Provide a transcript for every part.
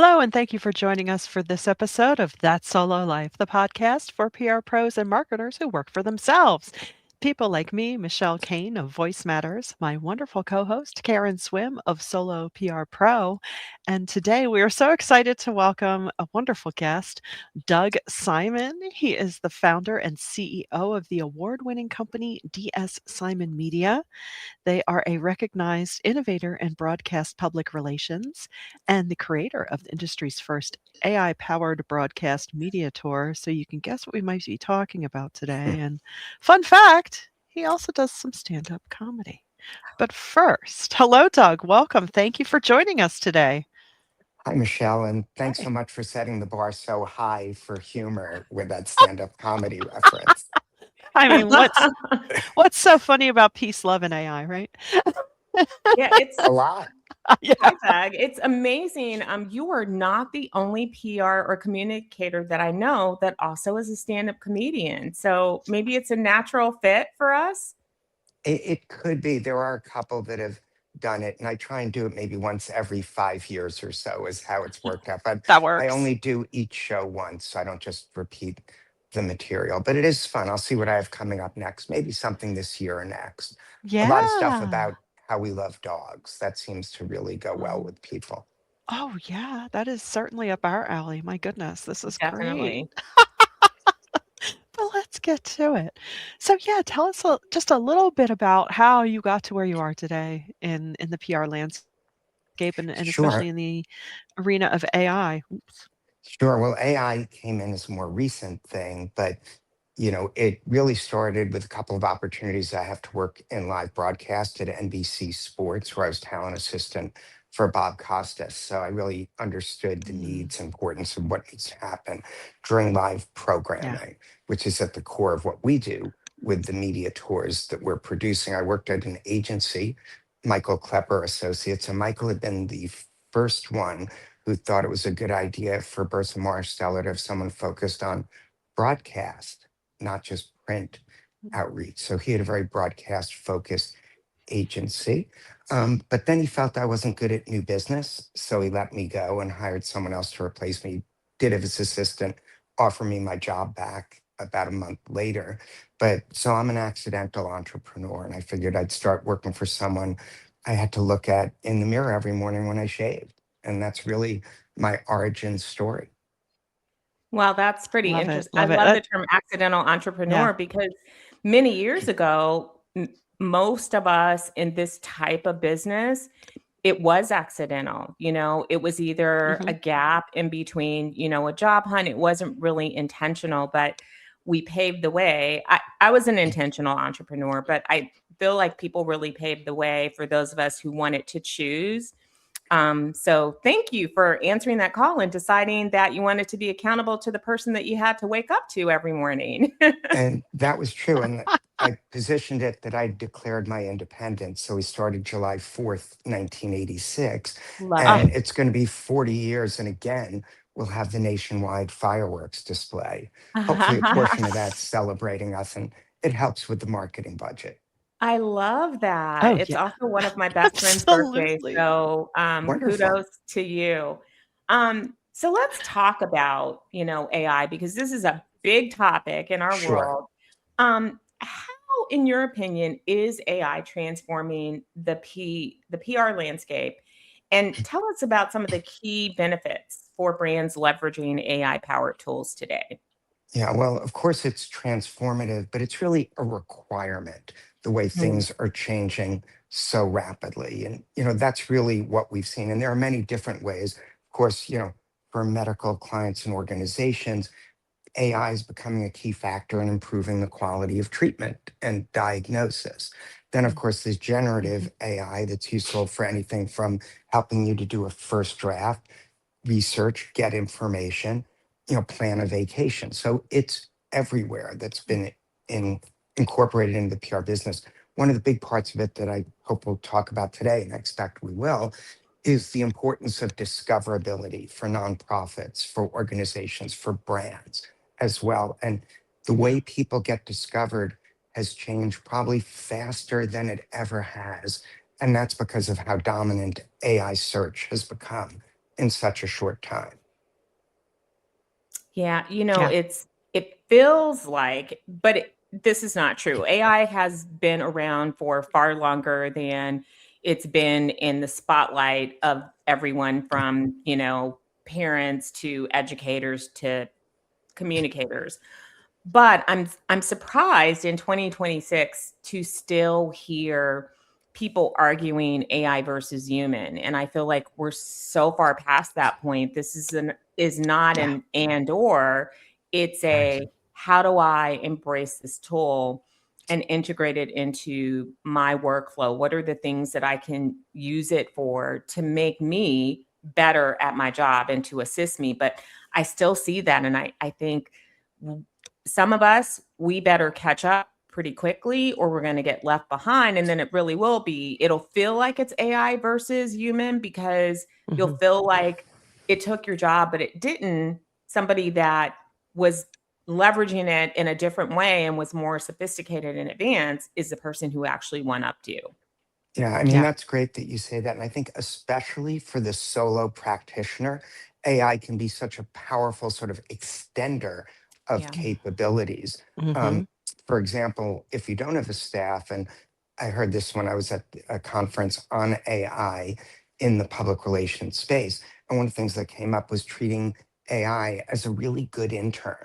Hello, and thank you for joining us for this episode of That Solo Life, the podcast for PR pros and marketers who work for themselves. People like me, Michelle Kane of Voice Matters, my wonderful co host, Karen Swim of Solo PR Pro. And today we are so excited to welcome a wonderful guest, Doug Simon. He is the founder and CEO of the award winning company DS Simon Media. They are a recognized innovator in broadcast public relations and the creator of the industry's first AI powered broadcast media tour. So you can guess what we might be talking about today. And fun fact, he also does some stand up comedy. But first, hello, Doug. Welcome. Thank you for joining us today. Hi, Michelle, and thanks Hi. so much for setting the bar so high for humor with that stand-up comedy reference. I mean, what's so funny about peace, love, and AI, right? Yeah, it's A lot. Yeah. hi, Doug. It's amazing. You are not the only PR or communicator that I know that also is a stand-up comedian. So maybe it's a natural fit for us. It could be. There are a couple that have done it, and I try and do it maybe once every 5 years or so is how it's worked out. But That I works. only do each show once, so I don't just repeat the material. But it is fun. I'll see what I have coming up next. Maybe something this year or next. A lot of stuff Yeah. about how we love dogs. That seems to really go well with people. Oh, yeah, that is certainly up our alley. My goodness, this is great. Definitely. But let's get to it. So, yeah, tell us just a little bit about how you got to where you are today in the PR landscape and especially Sure. in the arena of AI. Oops. Sure. Well, AI came in as a more recent thing, but it really started with a couple of opportunities. I have to work in live broadcast at NBC Sports, where I was talent assistant for Bob Costas. So I really understood the Mm, needs, importance of what needs to happen during live yeah. programming, which is at the core of what we do with the media tours that we're producing. I worked at an agency, Michael Klepper Associates, and Michael had been the first one who thought it was a good idea for Bertha Marsteller to have someone focused on broadcast, not just print outreach. So he had a very broadcast focused agency. But then he felt I wasn't good at new business. So he let me go and hired someone else to replace me. Did have his assistant offer me my job back about a month later. But so I'm an accidental entrepreneur. And I figured I'd start working for someone I had to look at in the mirror every morning when I shaved. And that's really my origin story. Well, that's pretty Love it. interesting. I Love it. love the term accidental Yeah. entrepreneur because many years ago, most of us in this type of business, it was accidental. It was either Hmm. a gap in between, a job hunt. It wasn't really intentional, but we paved the way. I was an intentional entrepreneur, but I feel like people really paved the way for those of us who wanted to choose. So thank you for answering that call and deciding that you wanted to be accountable to the person that you had to wake up to every morning. And that was true. And I positioned it that I declared my independence. So we started July 4th, 1986. Love Ah, it. And it's going to be 40 years. And again, we'll have the nationwide fireworks display. Hopefully, a portion of that's celebrating us, and it helps with the marketing budget. I love that. oh, It's yeah. also one of my best friend's birthdays, Absolutely. so, Wonderful. kudos to you. So let's talk about, AI because this is a big topic in our Sure. world. How, in your opinion, is AI transforming the PR landscape? And tell us about some of the key benefits for brands leveraging AI-powered tools today. Yeah, well, of course, it's transformative, but it's really a requirement the way Mm, things are changing so rapidly. And, that's really what we've seen. And there are many different ways. Of course, for medical clients and organizations, AI is becoming a key factor in improving the quality of treatment and diagnosis. Then, of mm, course, there's Mhm. generative AI that's useful for anything from helping you to do a first draft, research, get information, plan a vacation. So it's everywhere that's been in, incorporated into the PR business. One of the big parts of it that I hope we'll talk about today, and I expect we will, is the importance of discoverability for nonprofits, for organizations, for brands as well. And the Yeah. way people get discovered has changed probably faster than it ever has. And that's because of how dominant AI search has become. in such a short time. Yeah, Yeah. it feels like, but this is not true. AI has been around for far longer than it's been in the spotlight of everyone from, parents to educators to communicators. But I'm surprised in 2026 to still hear people arguing AI versus human. And I feel like we're so far past that point. This is not Yeah. an and or, it's Right. a how do I embrace this tool and integrate it into my workflow? What are the things that I can use it for to make me better at my job and to assist me? But I still see that. And I think some of us, we better catch up pretty quickly or we're going to get left behind. And then it'll feel like it's AI versus human because you'll Hmm. feel like it took your job, but it didn't. Somebody that was leveraging it in a different way and was more sophisticated in advance is the person who actually won up to you. Yeah, I mean, Yeah. that's great that you say that. And I think, especially for the solo practitioner, AI can be such a powerful sort of extender of Yeah. capabilities. Hmm. Um, for example, if you don't have a staff, and I heard this when I was at a conference on AI in the public relations space, and one of the things that came up was treating AI as a really good intern.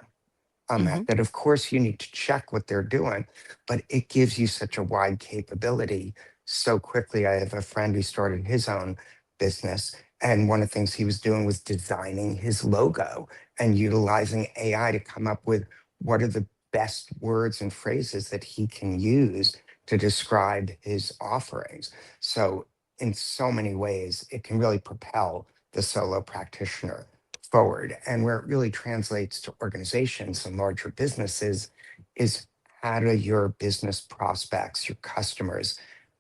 Hmm. That of course you need to check what they're doing, but it gives you such a wide capability so quickly. I have a friend who started his own business, and one of the things he was doing was designing his logo and utilizing AI to come up with what are the best words and phrases that he can use to describe his offerings. So, in so many ways, it can really propel the solo practitioner forward. And where it really translates to organizations and larger businesses is, how do your business prospects, your customers,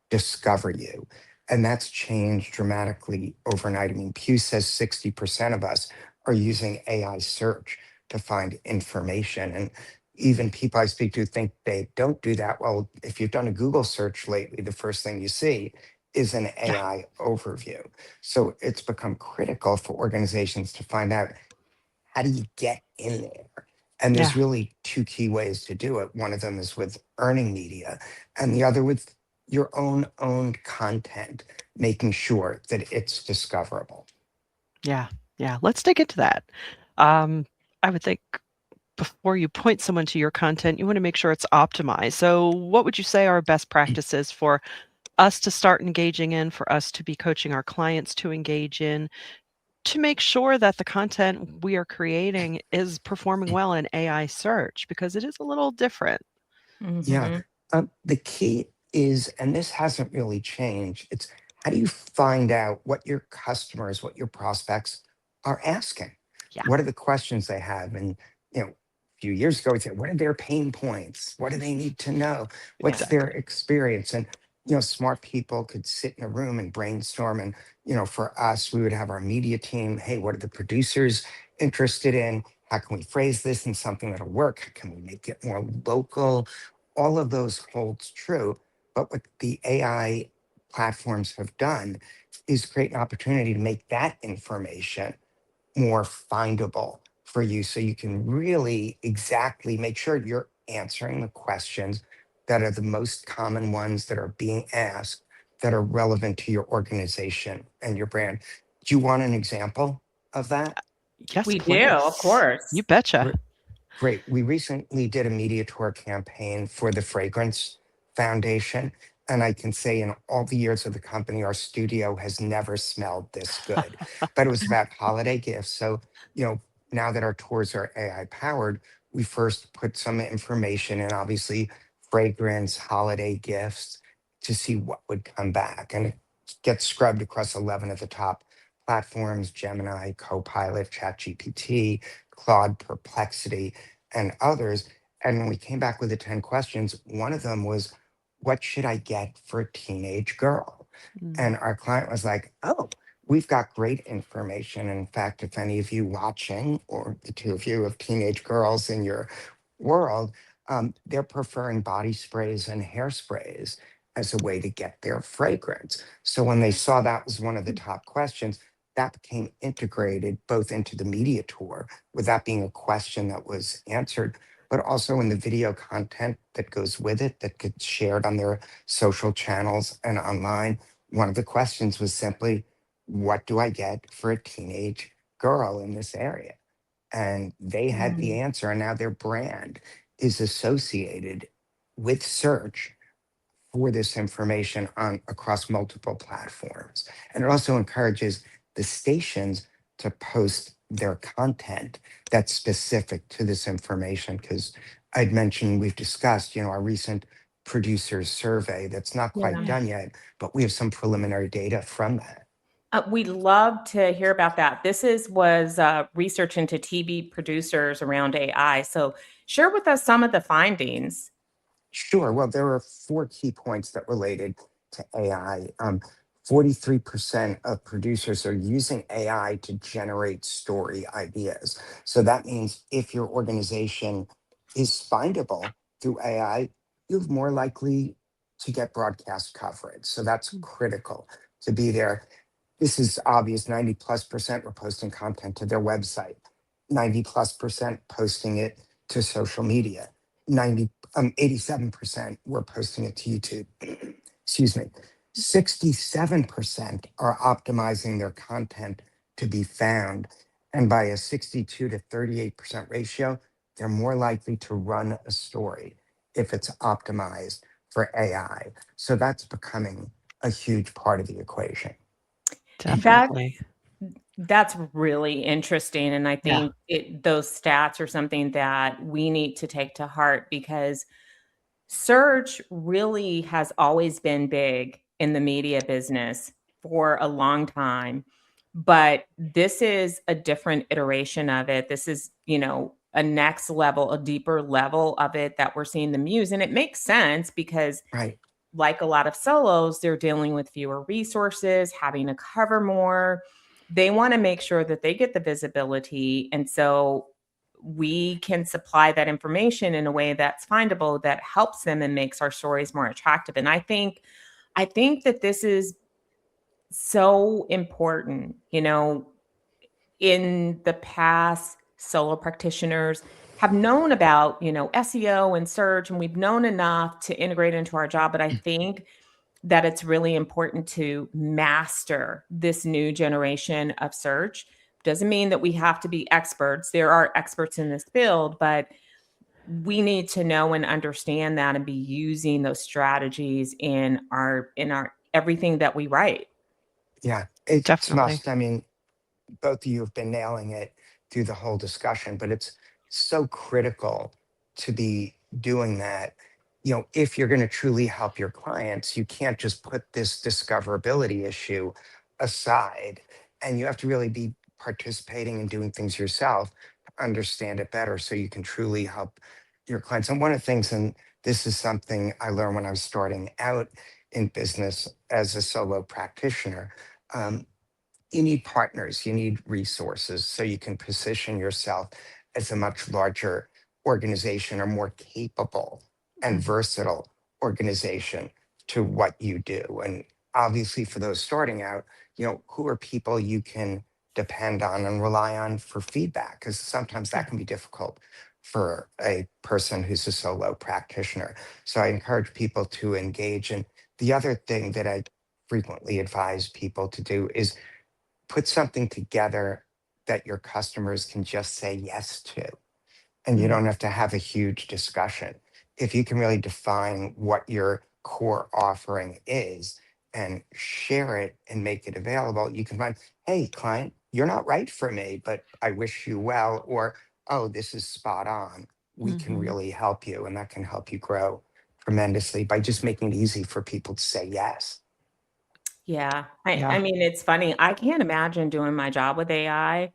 discover you? And that's changed dramatically overnight. I mean, Pew says 60% of us are using AI search to find information. And even people I speak to think they don't do that. Well, if you've done a Google search lately, the first thing you see is an Yeah. AI overview. So it's become critical for organizations to find out, how do you get in there? And there's Yeah. really two key ways to do it. One of them is with earning media, and the other with your own owned content, making sure that it's discoverable. Yeah. Yeah. Let's dig into that. Um, I would think before you point someone to your content, you want to make sure it's optimized. So, what would you say are best practices for us to start engaging in, for us to be coaching our clients to engage in, to make sure that the content we are creating is performing well in AI search? Because it is a little different. Yeah. Hmm. The key is, and this hasn't really changed, it's, how do you find out what your customers, what your prospects are asking? Yeah. What are the questions they have? And, a few years ago, we said, what are their pain points? What do they need to know? What's their Exactly. experience? And, smart people could sit in a room and brainstorm. And, for us, we would have our media team. Hey, what are the producers interested in? How can we phrase this in something that'll work? How can we make it more local? All of those holds true. But what the AI platforms have done is create an opportunity to make that information more findable for you, so you can really exactly make sure you're answering the questions that are the most common ones that are being asked, that are relevant to your organization and your brand. Do you want an example of that? Yes, We do, of please. You course. betcha. Great. We recently did a media tour campaign for the Fragrance Foundation. And I can say, in all the years of the company, our studio has never smelled this good. But it was about holiday gifts. So, now that our tours are AI powered, we first put some information in, obviously, fragrance, holiday gifts, to see what would come back. And it gets scrubbed across 11 of the top platforms: Gemini, Copilot, ChatGPT, Claude, Perplexity, and others. And when we came back with the 10 questions, one of them was, what should I get for a teenage girl? Mm. And our client was like, oh, we've got great information. In fact, if any of you watching, or the two of you have teenage girls in your world, they're preferring body sprays and hairsprays as a way to get their fragrance. So when they saw that was one of the top questions, that became integrated both into the media tour, with that being a question that was answered, but also in the video content that goes with it that gets shared on their social channels and online. One of the questions was simply, what do I get for a teenage girl in this area? And they had the Mm. answer, and now their brand is associated with search for this information on across multiple platforms. And it also encourages the stations to post their content that's specific to this information. Because I'd mentioned, we've discussed, our recent producers survey that's not quite Yeah. done yet, but we have some preliminary data from that. We'd love to hear about that. Was research into TV producers around AI. So share with us some of the findings. Sure. Well, there are four key points that related to AI. 43% of producers are using AI to generate story ideas. So that means if your organization is findable through AI, you're more likely to get broadcast coverage. So that's critical to be there. This is obvious. 90 plus percent were posting content to their website, 90 plus percent posting it to social media, 87% were posting it to YouTube. Excuse me. 67% are optimizing their content to be found. And by a 62 to 38% ratio, they're more likely to run a story if it's optimized for AI. So that's becoming a huge part of the equation. That Definitely. that's really interesting, and I Yeah. think those stats are something that we need to take to heart because search really has always been big in the media business for a long time, but this is a different iteration of it. This is, a next level, a deeper level of it that we're seeing them use, and it makes sense because Right. like a lot of solos, they're dealing with fewer resources, having to cover more. They want to make sure that they get the visibility. And so we can supply that information in a way that's findable that helps them and makes our stories more attractive. And I think that this is so important. In the past, solo practitioners have known about, SEO and search, and we've known enough to integrate into our job. But I think that it's really important to master this new generation of search. Doesn't mean that we have to be experts. There are experts in this field, but we need to know and understand that and be using those strategies in our everything that we write. Yeah. It's Definitely. must. I mean, both of you have been nailing it through the whole discussion, but it's so critical to be doing that. If you're going to truly help your clients, you can't just put this discoverability issue aside, and you have to really be participating and doing things yourself to understand it better so you can truly help your clients. And one of the things, and this is something I learned when I was starting out in business as a solo practitioner. um, you need partners, you need resources so you can position yourself as a much larger organization or more capable and Mhm. versatile organization to what you do. And obviously, for those starting out, who are people you can depend on and rely on for feedback? Because sometimes Yeah. that can be difficult for a person who's a solo practitioner. So I encourage people to engage. And the other thing that I frequently advise people to do is put something together that your customers can just say yes to. And you Mhm. don't have to have a huge discussion. If you can really define what your core offering is and share it and make it available, you can find, hey, client, you're not right for me, but I wish you well. Or, oh, this is spot on. We can Mhm. really help you. And that can help you grow tremendously by just making it easy for people to say yes. Yeah. I, Yeah. I mean, it's funny. I can't imagine doing my job with AI.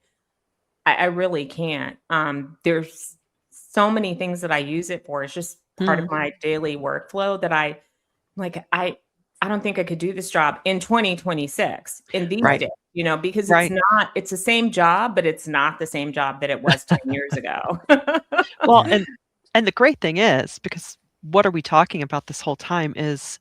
I really can't. There's so many things that I use it for. It's just part of Mm. my daily workflow that I don't think I could do this job in 2026 in these Right. days, because Right. it's the same job, but it's not the same job that it was 10 years ago. Well, Yeah. and the great thing is, because what are we talking about this whole time is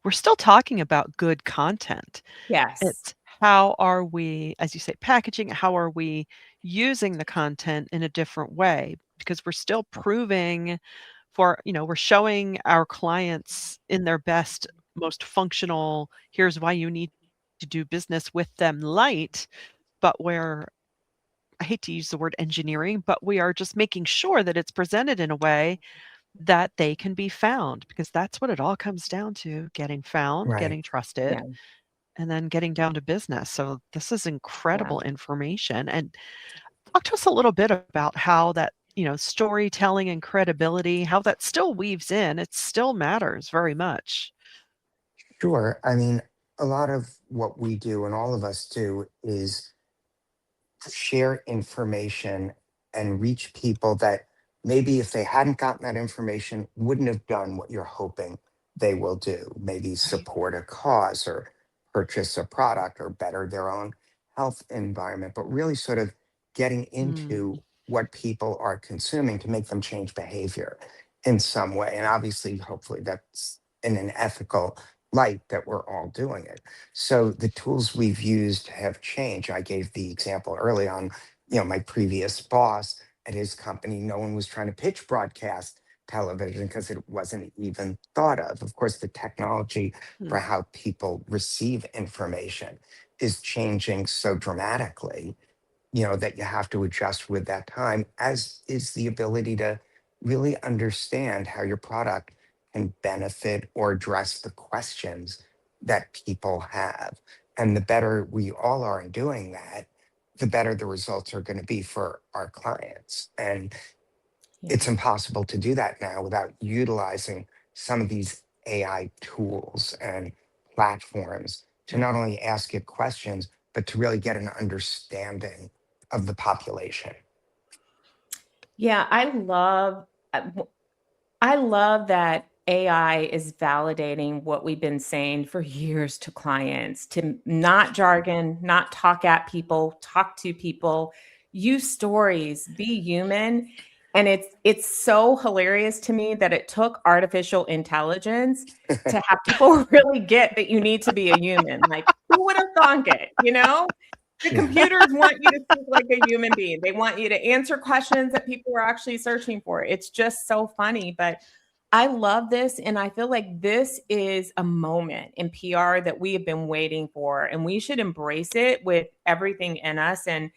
we're still talking about good content. Yes. It's how are we, as you say, packaging, how are we using the content in a different way? Because we're still proving we're showing our clients in their best, most functional, here's why you need to do business with them light, but I hate to use the word engineering, but we are just making sure that it's presented in a way that they can be found, because that's what it all comes down to, getting found, Right. getting trusted, Yeah. and then getting down to business. So this is Yeah. incredible information. And talk to us a little bit about how that, storytelling and credibility, how that still weaves in. It still matters very much. Sure. I mean, a lot of what we do and all of us do is share information and reach people that maybe if they hadn't gotten that information wouldn't have done what you're hoping they will do, maybe Right. support a cause or purchase a product or better their own health environment, but really sort of getting Mm, into what people are consuming to make them change behavior in some way. And obviously, hopefully that's in an ethical light that we're all doing it. So the tools we've used have changed. I gave the example early on, my previous boss at his company, no one was trying to pitch broadcast television because it wasn't even thought of. Of course, the technology for mm, how people receive information is changing so dramatically, that you have to adjust with that time, as is the ability to really understand how your product can benefit or address the questions that people have. And the better we all are in doing that, the better the results are going to be for our clients. And Yeah. it's impossible to do that now without utilizing some of these AI tools and platforms to yeah. not only ask it questions, but to really get an understanding of the population. Yeah, uh, w- I love that AI is validating what we've been saying for years to clients, to not jargon, not talk at people, talk to people, use stories, be human. And it's so hilarious to me that it took artificial intelligence to have people really get that you need to be a human. Like, who would have thunk it, you know? The Yeah. computers want you to think like a human being. They want you to answer questions that people are actually searching for. It's just so funny. But I love this. And I feel like this is a moment in PR that we have been waiting for. And we should embrace it with everything in us. And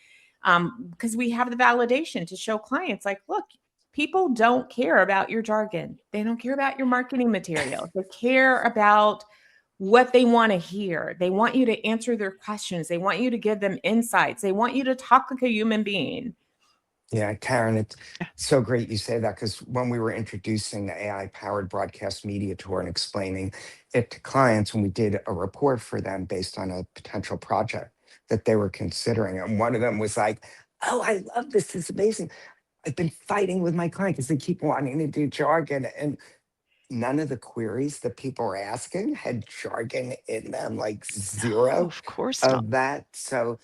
because we have the validation to show clients, like, look, people don't care about your jargon, they don't care about your marketing material, they care about what they want to hear. They want you to answer their questions. They want you to give them insights. They want you to talk like a human being. Yeah, Karen, it's so great you say that because when we were introducing the AI powered broadcast media tour and explaining it to clients, when we did a report for them based on a potential project that they were considering, and one of them was like, "Oh, I love this. It's amazing. I've been fighting with my client because they keep wanting to do jargon." And none of the queries that people were asking had jargon in them, like No, zero of course not. of that. So,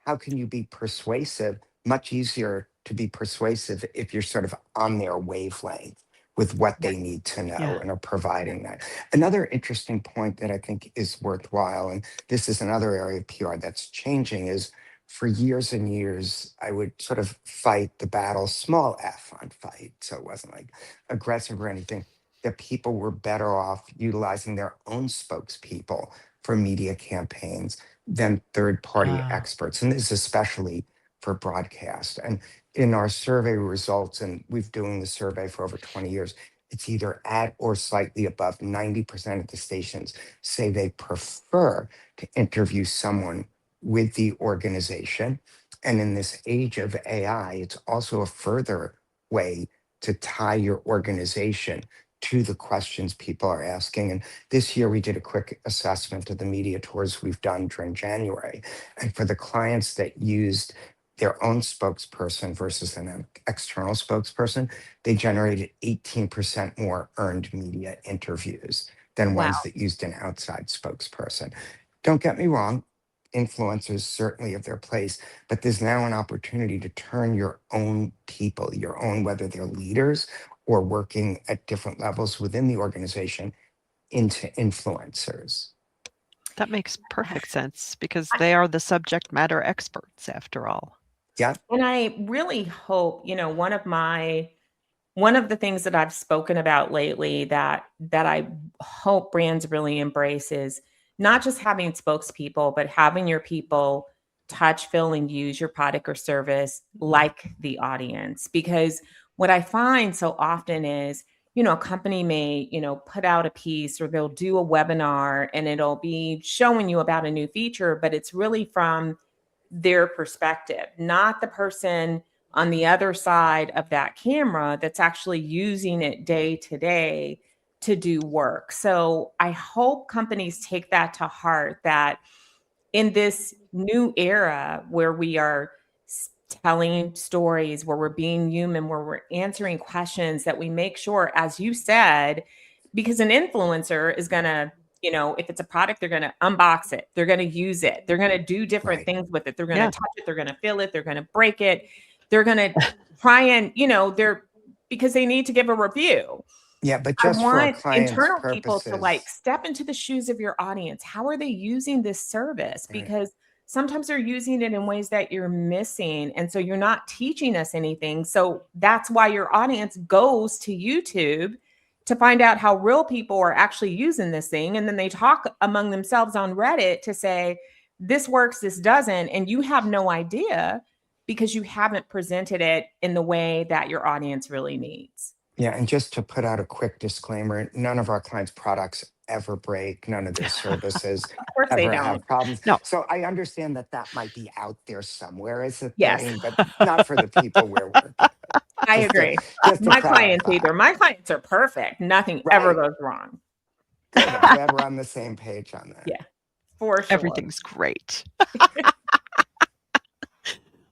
how can you be persuasive? Much easier to be persuasive if you're sort of on their wavelength with what Yeah. they need to know Yeah. and are providing that. Another interesting point that I think is worthwhile, and this is another area of PR that's changing, is for years and years, I would sort of fight the battle, small f on fight. So it wasn't like aggressive or anything, that people were better off utilizing their own spokespeople for media campaigns than third party Ah, experts. And this is especially for broadcast. And in our survey results, and we've doing the survey for over 20 years, it's either at or slightly above 90% of the stations say they prefer to interview someone with the organization. And in this age of AI, it's also a further way to tie your organization to the questions people are asking. And this year we did a quick assessment of the media tours we've done during January. And for the clients that used their own spokesperson versus an external spokesperson, they generated 18% more earned media interviews than Wow. ones that used an outside spokesperson. Don't get me wrong, influencers certainly have their place, but there's now an opportunity to turn your own people, your own, whether they're leaders or working at different levels within the organization, into influencers. That makes perfect sense because they are the subject matter experts after all. Yeah. And I really hope, one of the things that I've spoken about lately that I hope brands really embrace is not just having spokespeople, but having your people touch, feel, and use your product or service like the audience. Because what I find so often is, a company may, put out a piece or they'll do a webinar and it'll be showing you about a new feature, but it's really from their perspective, not the person on the other side of that camera that's actually using it day to day to do work. So I hope companies take that to heart, that in this new era where we are telling stories, where we're being human, where we're answering questions, that we make sure, as you said, because an influencer is going to, if it's a product, they're going to unbox it, they're going to use it, they're going to do different Right. things with it, they're going to Yeah. touch it, they're going to feel it, they're going to break it, they're going to try and, they're because they need to give a review. Yeah, but I just for our want clients' internal people to like purposes, step into the shoes of your audience. How are they using this service? right? Because sometimes they're using it in ways that you're missing. And so you're not teaching us anything. So that's why your audience goes to YouTube to find out how real people are actually using this thing. And then they talk among themselves on Reddit to say, this works, this doesn't. And you have no idea because you haven't presented it in the way that your audience really needs. Yeah, and just to put out a quick disclaimer, none of our clients' products ever break, none of their services Of course they ever don't. have problems. No. So I understand that that might be out there somewhere as a Yes. thing, but not for the people we're working with. I Just to agree. just to My clients clarify. either. My clients are perfect. Nothing ever Right. goes wrong. Good. I'm glad we're on the same page on that. Yeah, for sure. Everything's great.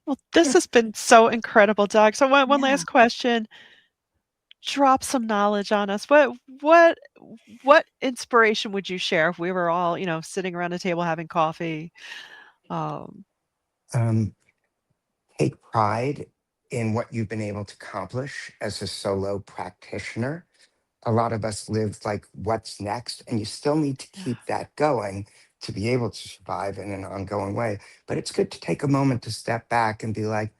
Well, this has been so incredible, Doug. So one Yeah. last question. Drop some knowledge on us. What what inspiration would you share if we were all, sitting around a table having coffee? Um, Um, Take pride in what you've been able to accomplish as a solo practitioner. A lot of us live like, what's next? And you still need to yeah, keep that going to be able to survive in an ongoing way. But it's good to take a moment to step back and be like,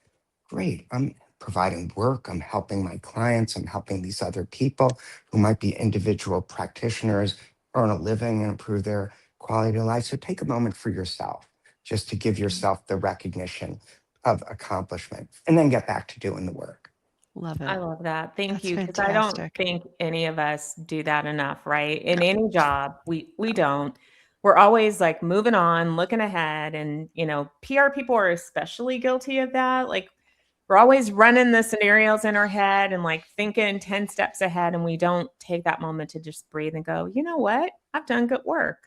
great, I'm providing work, I'm helping my clients, I'm helping these other people who might be individual practitioners, earn a living and improve their quality of life. So take a moment for yourself, just to give yourself the recognition of accomplishment, and then get back to doing the work. love I it. love that. Thank That's you. Because I don't fantastic. think any of us do that enough, right? In any job, we don't. We're always like moving on, looking ahead. And, PR people are especially guilty of that. Like we're always running the scenarios in our head and like thinking 10 steps ahead. And we don't take that moment to just breathe and go, you know what? I've done good work.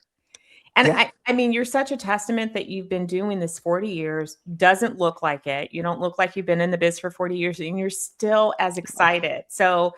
And Yeah. I mean, you're such a testament that you've been doing this 40 years. Doesn't look like it. You don't look like you've been in the biz for 40 years and you're still as excited. So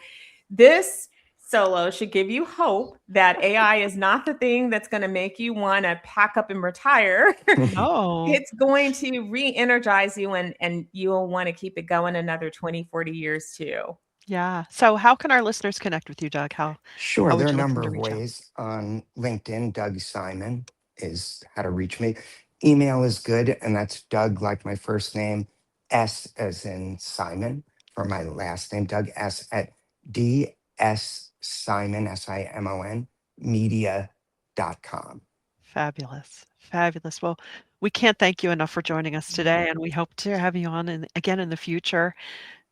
this solo should give you hope that AI is not the thing that's going to make you want to pack up and retire. No. It's going to re-energize you and you'll want to keep it going another 20, 40 years too. Yeah. So how can our listeners connect with you, Doug? Sure, How there would are a you like them number to of reach out? ways on LinkedIn. Doug Simon is how to reach me. Email is good, and that's Doug, like my first name, S as in Simon, for my last name, Doug S at DS Simon, SIMON, media.com. Fabulous. Fabulous. Well, we can't thank you enough for joining us today, and we hope to have you on again in the future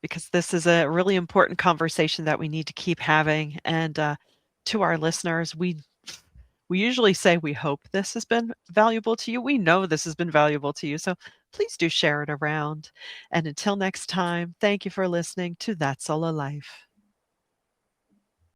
because this is a really important conversation that we need to keep having. And to our listeners, we usually say we hope this has been valuable to you. We know this has been valuable to you. So please do share it around. And until next time, thank you for listening to That Solo Life.